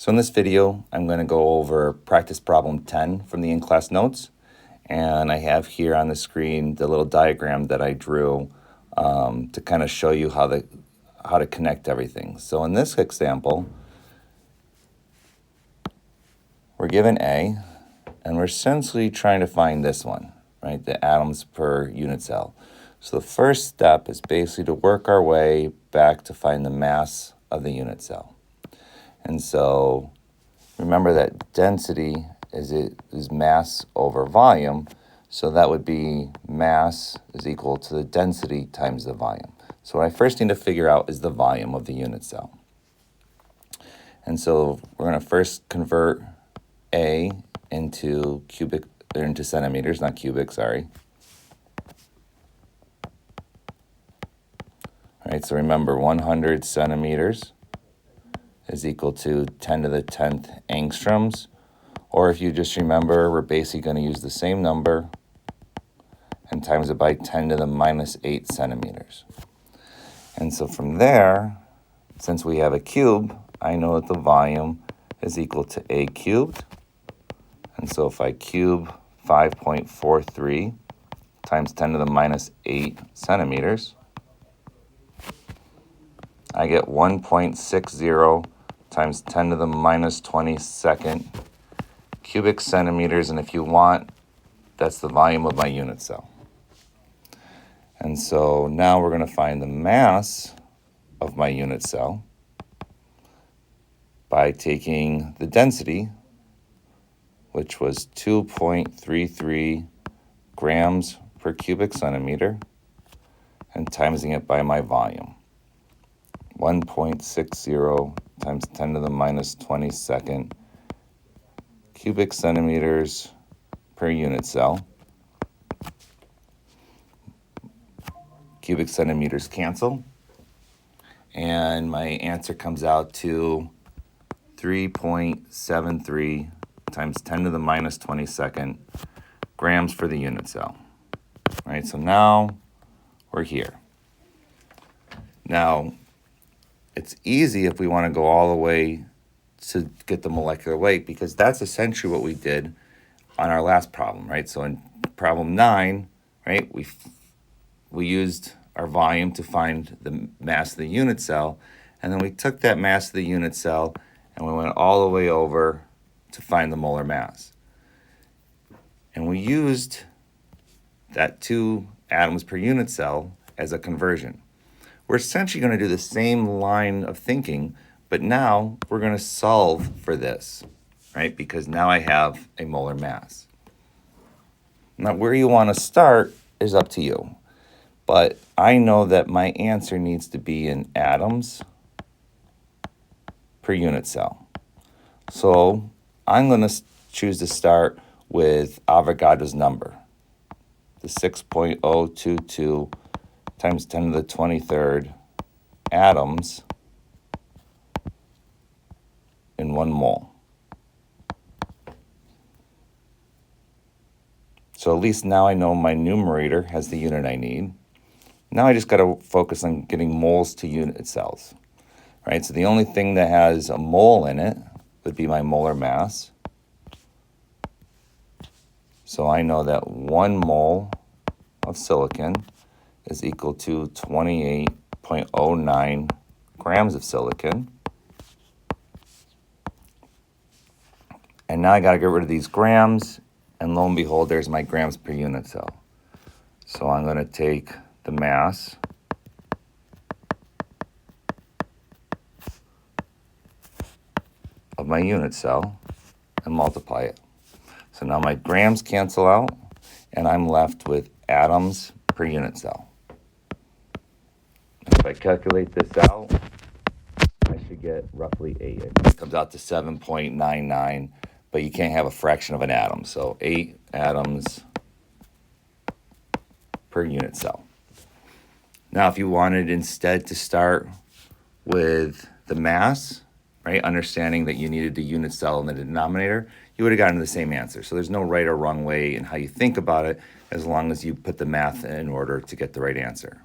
So in this video, I'm going to go over practice problem 10 from the in-class notes. And I have here on the screen the little diagram that I drew to kind of show you how to connect everything. So in this example, we're given A, and we're essentially trying to find this one, right? The atoms per unit cell. So the first step is basically to work our way back to find the mass of the unit cell. And so remember that density is mass over volume. So that would be mass is equal to the density times the volume. So what I first need to figure out is the volume of the unit cell. And so we're going to first convert A into centimeters, not cubic, sorry. All right, so remember 100 centimeters is equal to 10 to the 10th angstroms. Or if you just remember, we're basically going to use the same number and times it by 10 to the minus 8 centimeters. And so from there, since we have a cube, I know that the volume is equal to A cubed. And so if I cube 5.43 times 10 to the minus 8 centimeters, I get 1.60 times 10 to the minus 22nd cubic centimeters. And if you want, that's the volume of my unit cell. And so now we're going to find the mass of my unit cell by taking the density, which was 2.33 grams per cubic centimeter, and timesing it by my volume. 1.60 times 10 to the minus 22nd cubic centimeters per unit cell. Cubic centimeters cancel, and my answer comes out to 3.73 times 10 to the minus 22nd grams for the unit cell. All right, so now we're here. Now, it's easy if we want to go all the way to get the molecular weight, because that's essentially what we did on our last problem, right? So in problem 9, right, we used our volume to find the mass of the unit cell, and then we took that mass of the unit cell and we went all the way over to find the molar mass. And we used that 2 atoms per unit cell as a conversion. We're essentially going to do the same line of thinking, but now we're going to solve for this, right? Because now I have a molar mass. Now, where you want to start is up to you. But I know that my answer needs to be in atoms per unit cell. So I'm going to choose to start with Avogadro's number, the 6.022 times 10 to the 23rd atoms in 1 mole. So at least now I know my numerator has the unit I need. Now I just got to focus on getting moles to unit cells, right? So the only thing that has a mole in it would be my molar mass. So I know that 1 mole of silicon is equal to 28.09 grams of silicon. And now I got to get rid of these grams, and lo and behold, there's my grams per unit cell. So I'm going to take the mass of my unit cell and multiply it. So now my grams cancel out, and I'm left with atoms per unit cell. If I calculate this out, I should get roughly 8. It comes out to 7.99, but you can't have a fraction of an atom. So 8 atoms per unit cell. Now, if you wanted instead to start with the mass, right, understanding that you needed the unit cell in the denominator, you would have gotten the same answer. So there's no right or wrong way in how you think about it, as long as you put the math in order to get the right answer.